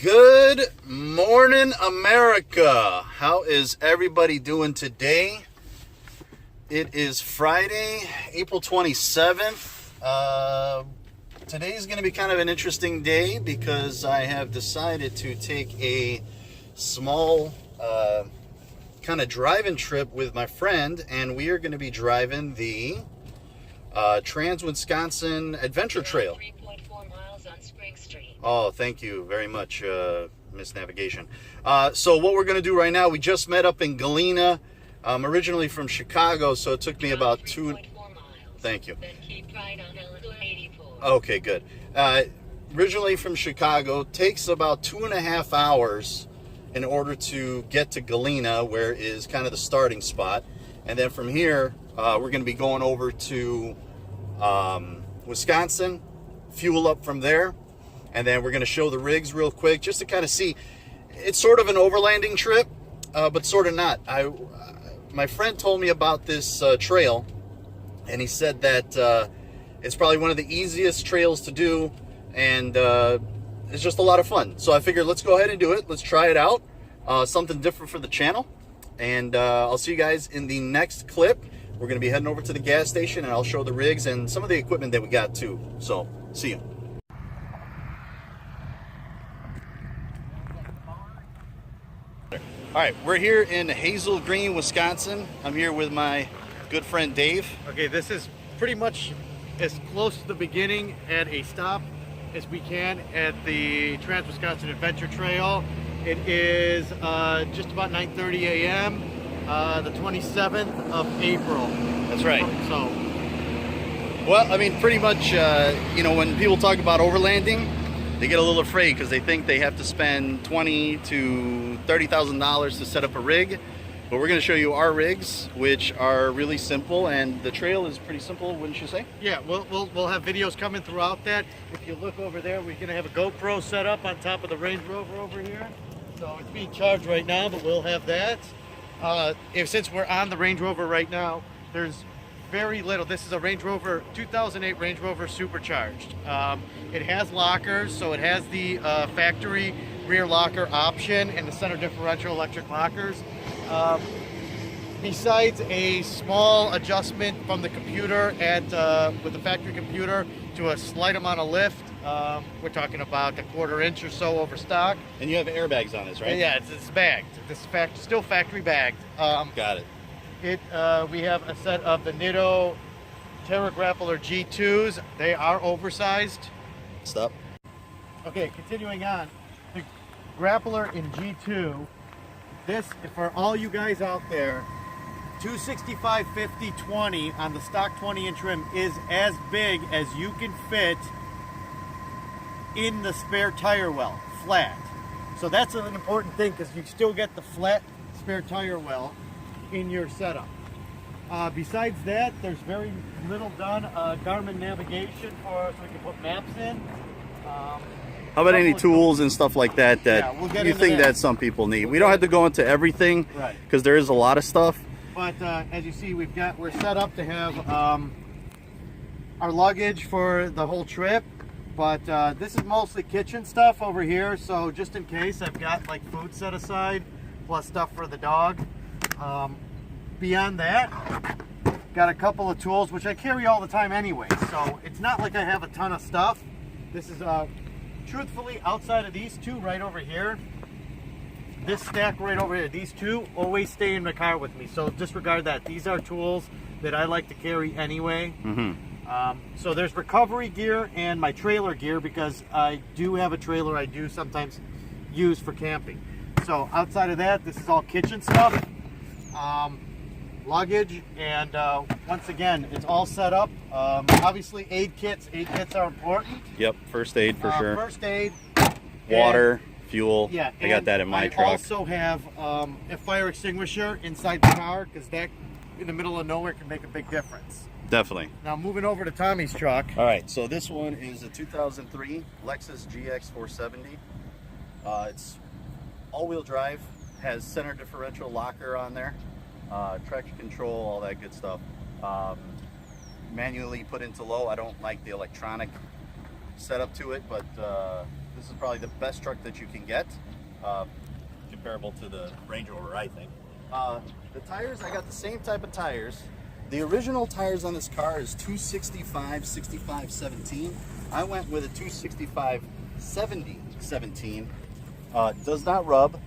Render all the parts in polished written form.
Good morning, America. How is everybody doing today? It is Friday, April 27th. Today's going to be kind of an interesting day because I have decided to take a small kind of driving trip with my friend, and we are going to be driving the Trans-Wisconsin Adventure Trail. 3.4 miles on Spring Street. Oh, thank you very much, Miss Navigation. So what we're going to do right now, we just met up in Galina. I'm originally from Chicago, so it took me about 3.4 miles. Thank you. Then keep right on Illinois 84. Okay, good. Originally from Chicago, takes about 2.5 hours in order to get to Galina, where is kind of the starting spot. And then from here, we're going to be going over to Wisconsin, fuel up from there, and then we're going to show the rigs real quick just to kind of see. It's sort of an overlanding trip, but sort of not. My friend told me about this trail, and he said that it's probably one of the easiest trails to do, and it's just a lot of fun. So I figured let's go ahead and do it. Let's try it out. Something different for the channel. And I'll see you guys in the next clip. We're going to be heading over to the gas station, and I'll show the rigs and some of the equipment that we got too. So, see you. All right, we're here in Hazel Green, Wisconsin. I'm here with my good friend Dave. Okay, this is pretty much as close to the beginning at a stop as we can at the Trans-Wisconsin Adventure Trail. It is just about 9:30 a.m. The 27th of April. That's right. So, well, I mean, pretty much, you know, when people talk about overlanding, they get a little afraid because they think they have to spend $20,000 to $30,000 to set up a rig. But we're going to show you our rigs, which are really simple, and the trail is pretty simple, wouldn't you say? yeah, we'll have videos coming throughout that. If you look over there, we're going to have a GoPro set up on top of the Range Rover over here. So it's being charged right now, but we'll have that. Since we're on the Range Rover right now, there's very little. This is a Range Rover, 2008 Range Rover Supercharged. It has lockers, so it has the factory rear locker option and the center differential electric lockers. Besides a small adjustment from the computer with the factory computer to a slight amount of lift, we're talking about a 1/4 inch or so over stock. And you have airbags on this, right? Yeah, it's bagged. This is still factory bagged. Got it. We have a set of the Nitto Terra Grappler G2s. They are oversized. Stop. Okay, continuing on. The Grappler in G2. This, for all you guys out there, 265 50 20 on the stock 20-inch rim is as big as you can fit in the spare tire well, flat. So that's an important thing because you still get the flat spare tire well in your setup. Besides that, there's very little done. Garmin navigation so we can put maps in. How about any tools and stuff like that Yeah, we'll get you into think that. that some people need? We don't have to go into everything, Right. because there is a lot of stuff. But as you see, we're set up to have our luggage for the whole trip. But this is mostly kitchen stuff over here, so just in case, I've got like food set aside, plus stuff for the dog. Beyond that, got a couple of tools, which I carry all the time anyway, so it's not like I have a ton of stuff. This is, truthfully, outside of these two right over here, this stack right over here, these two always stay in the car with me, so disregard that. These are tools that I like to carry anyway. So there's recovery gear and my trailer gear, because I do have a trailer I do sometimes use for camping. So outside of that, this is all kitchen stuff, luggage, and once again, it's all set up. Obviously aid kits are important. Yep, first aid for sure. First aid. Water, fuel. Yeah, I got that in my truck. I also have a fire extinguisher inside the car, because that in the middle of nowhere can make a big difference. Definitely. Now moving over to Tommy's truck. All right, so this one is a 2003 Lexus GX 470. It's all-wheel drive, has center differential locker on there, traction control, all that good stuff. Manually put into low. I don't like the electronic setup to it, but This is probably the best truck that you can get, comparable to the Range Rover, I think. The tires, I got the same type of tires. The original tires on this car is 265, 65, 17. I went with a 265, 70, 17. Does not rub,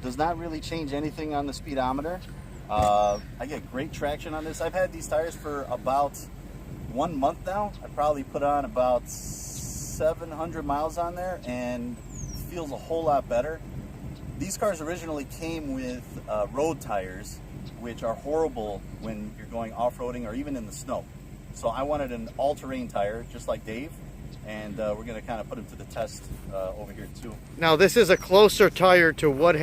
does not really change anything on the speedometer. I get great traction on this. I've had these tires for about 1 month now. I probably put on about 700 miles on there and feels a whole lot better. These cars originally came with road tires, which are horrible when you're going off-roading or even in the snow. So I wanted an all-terrain tire, just like Dave, and we're going to kind of put them to the test over here too. Now this is a closer tire to what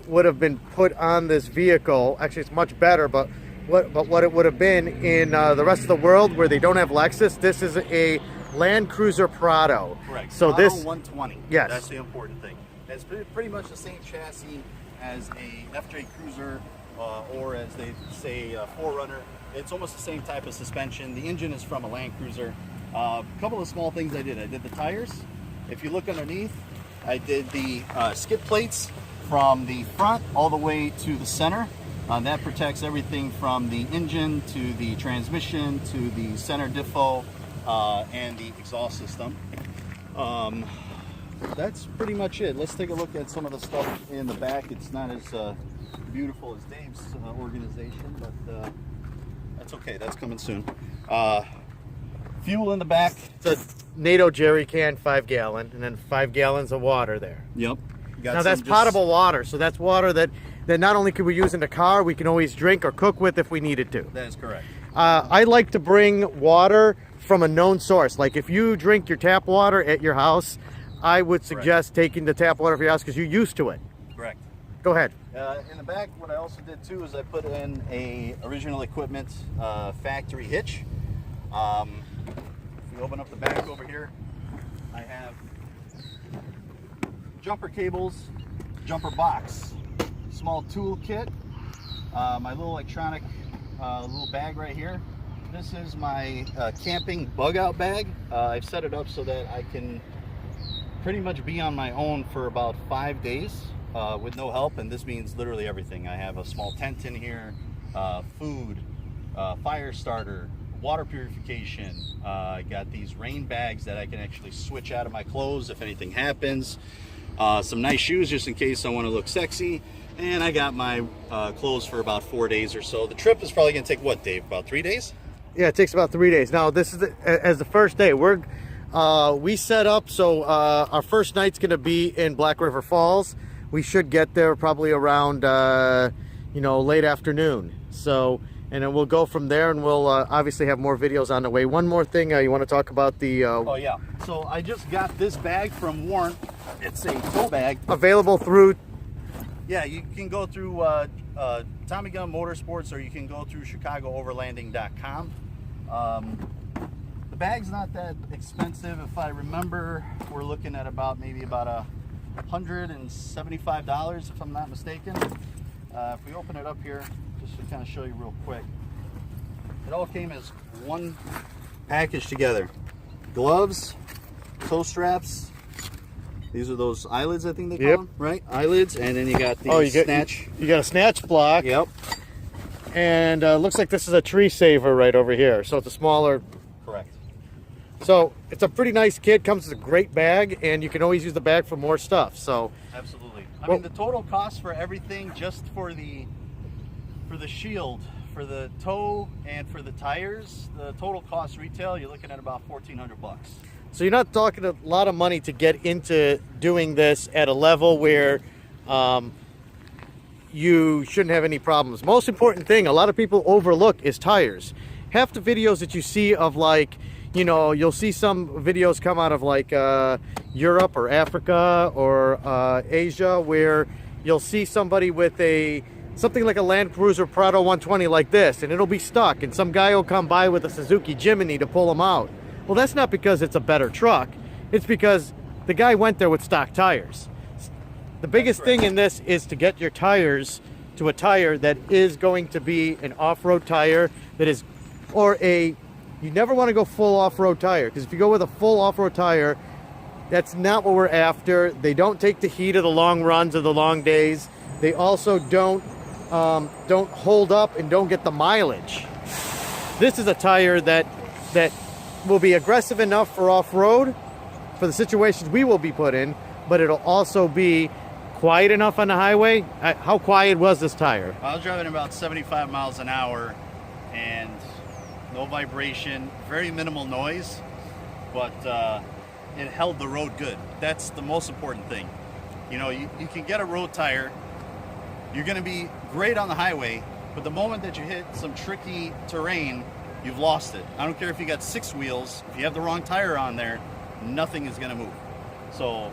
would have been put on this vehicle. Actually, it's much better, but what it would have been in the rest of the world where they don't have Lexus. This is a Land Cruiser Prado. Correct. So Prado this 120. Yes. That's the important thing. It's pretty much the same chassis as a FJ Cruiser, or as they say, 4Runner. It's almost the same type of suspension. The engine is from a Land Cruiser. A couple of small things I did. I did the tires. If you look underneath, I did the skid plates from the front all the way to the center. That protects everything from the engine to the transmission to the center diffo and the exhaust system. That's pretty much it. Let's take a look at some of the stuff in the back. It's not as beautiful as Dave's organization, but that's okay. That's coming soon. Fuel in the back. It's a NATO jerry can, 5 gallon, and then 5 gallons of water there. Yep. Now that's potable water, so that's water that not only can we use in the car, we can always drink or cook with if we needed to. That is correct. I like to bring water from a known source. Like if you drink your tap water at your house, I would suggest taking the tap water from your house because you're used to it. Correct. Go ahead. In the back, what I also did too is I put in a original equipment factory hitch. If we open up the back over here, I have jumper cables, jumper box, small tool kit, my little electronic little bag right here. This is my camping bug out bag. I've set it up so that I can pretty much be on my own for about 5 days with no help, and this means literally everything. I have a small tent in here, food, fire starter, water purification. I got these rain bags that I can actually switch out of my clothes if anything happens. Some nice shoes just in case I want to look sexy, and I got my clothes for about 4 days or so. The trip is probably going to take what, Dave? About 3 days? Yeah, it takes about 3 days. Now this is as the first day. We set up so our first night's going to be in Black River Falls. We should get there probably around late afternoon. So, and then we'll go from there, and we'll obviously have more videos on the way. One more thing, you want to talk about the oh yeah, so I just got this bag from Warren. It's a tow bag available through, yeah, you can go through Tommy Gun Motorsports, or you can go through ChicagoOverlanding.com. The bag's not that expensive. If I remember, we're looking at maybe about $175 if I'm not mistaken. If we open it up here, just to kind of show you real quick, it all came as one package together. Gloves, toe straps. These are those eyelids, I think they call them, right? Eyelids, and then you got the snatch. You got a snatch block. Yep. And looks like this is a tree saver right over here. So it's a smaller. Correct. So it's a pretty nice kit. Comes with a great bag, and you can always use the bag for more stuff. So absolutely. I mean, the total cost for everything, just for the shield, for the toe, and for the tires, the total cost retail, you're looking at about $1,400 bucks. So you're not talking a lot of money to get into doing this at a level where you shouldn't have any problems. Most important thing a lot of people overlook is tires. Half the videos that you see of, like, you'll see some videos come out of like Europe or Africa or Asia, where you'll see somebody with something like a Land Cruiser Prado 120 like this, and it'll be stuck, and some guy will come by with a Suzuki Jimny to pull them out. Well, that's not because it's a better truck. It's because the guy went there with stock tires. The biggest thing in this is to get your tires to a tire that is going to be an off-road tire, you never want to go full off-road tire, because if you go with a full off-road tire, That's not what we're after. They don't take the heat of the long runs or the long days. They also don't hold up and don't get the mileage. This is a tire that will be aggressive enough for off-road, for the situations we will be put in, but it'll also be quiet enough on the highway. How quiet was this tire? I was driving about 75 miles an hour and no vibration, very minimal noise, but it held the road good. That's the most important thing. You know, you can get a road tire, you're gonna be great on the highway, but the moment that you hit some tricky terrain, you've lost it. I don't care if you got 6 wheels, if you have the wrong tire on there, nothing is gonna move. So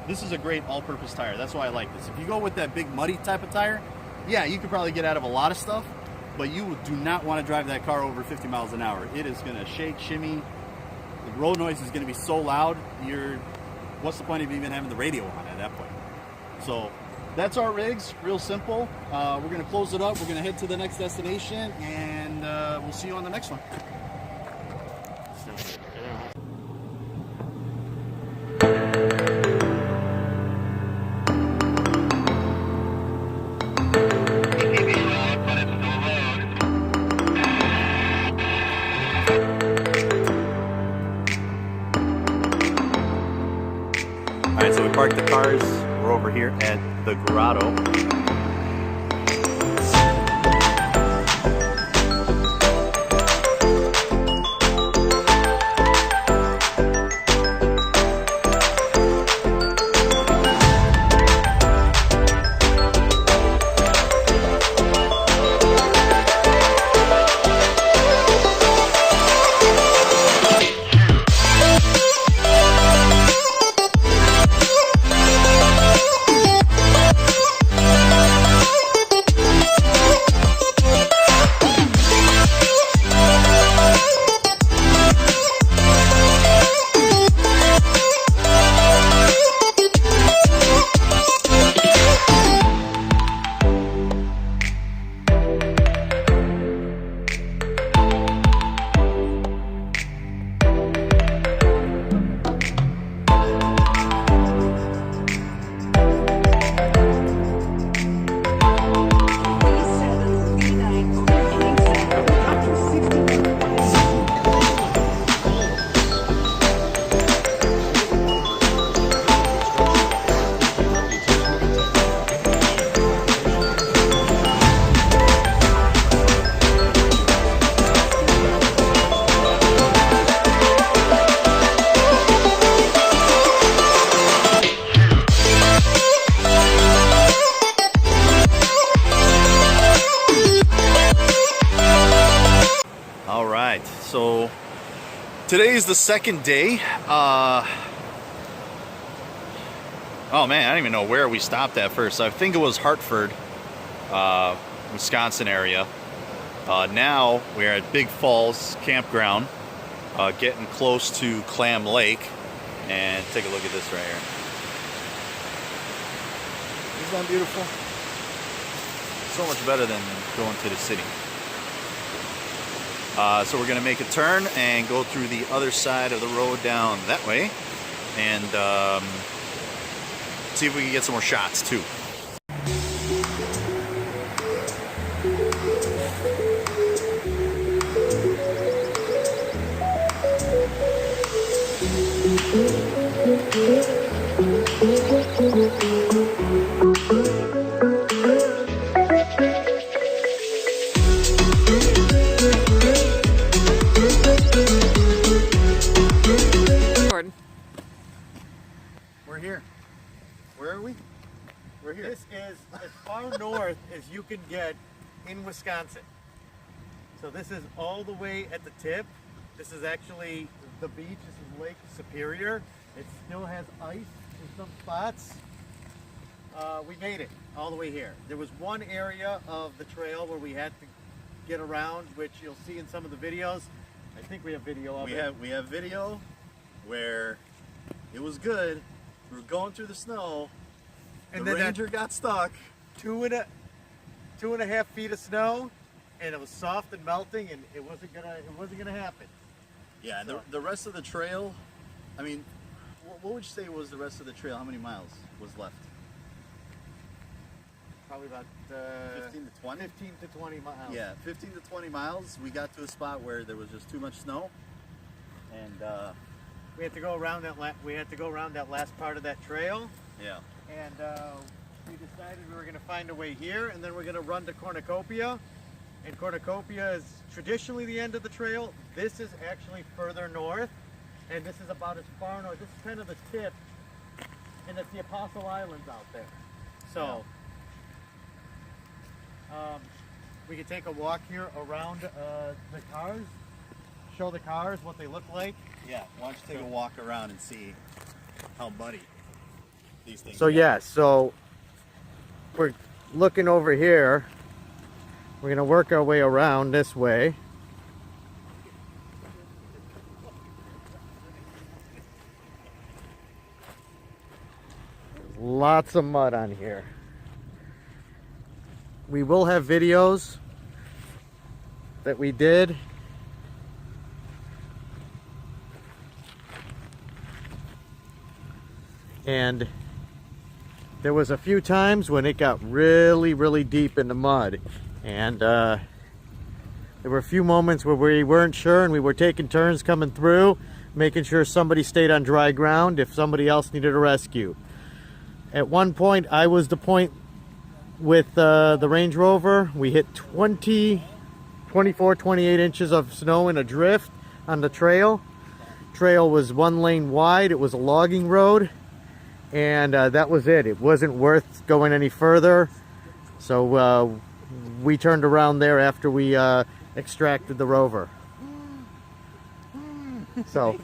this is a great all-purpose tire. That's why I like this. If you go with that big muddy type of tire, yeah, you could probably get out of a lot of stuff, but you do not want to drive that car over 50 miles an hour. It is gonna shake, shimmy. The road noise is gonna be so loud, what's the point of even having the radio on at that point? So that's our rigs, real simple. We're gonna close it up. We're gonna head to the next destination, and we'll see you on the next one. All right, so we parked the cars. We're over here at the Grotto. So today's the second day. Oh man, I don't even know where we stopped at first. I think it was Hartford, Wisconsin area. Now we're at Big Falls Campground, getting close to Clam Lake. And take a look at this right here. Isn't that beautiful? So much better than going to the city. So we're going to make a turn and go through the other side of the road down that way, and see if we can get some more shots too. We're here. Where are we? We're here. This is as far north as you can get in Wisconsin. So this is all the way at the tip. This is actually the beach. This is Lake Superior. It still has ice in some spots. We made it all the way here. There was one area of the trail where we had to get around, which you'll see in some of the videos. I think we have video of it. We have video where it was good. We were going through the snow, and the Ranger got stuck. 2.5 feet of snow, and it was soft and melting, and it wasn't gonna happen. Yeah, so. the rest of the trail, I mean, what would you say was the rest of the trail? How many miles was left? Probably about 15 to 20? 15 to 20 miles. Yeah, 15 to 20 miles. We got to a spot where there was just too much snow, and we had to go around that. We had to go around that last part of that trail, yeah, and we decided we were going to find a way here, and then we're going to run to Cornucopia. And Cornucopia is traditionally the end of the trail. This is actually further north, and this is about as far north. This is kind of the tip, and it's the Apostle Islands out there. So. We could take a walk here around the cars, show the cars what they look like. yeah. Why don't you take a walk around and see how muddy these things So are. yeah, so we're looking over here. We're gonna work our way around this way. Lots of mud on here. We will have videos that we did. And there was a few times when it got really, really deep in the mud. And there were a few moments where we weren't sure, and we were taking turns coming through, making sure somebody stayed on dry ground if somebody else needed a rescue. At one point, I was the point with the Range Rover. We hit 24, 28 inches of snow in a drift on the trail. Trail was 1 lane wide. It was a logging road, and that was it. It wasn't worth going any further, so we turned around there after we extracted the Rover. So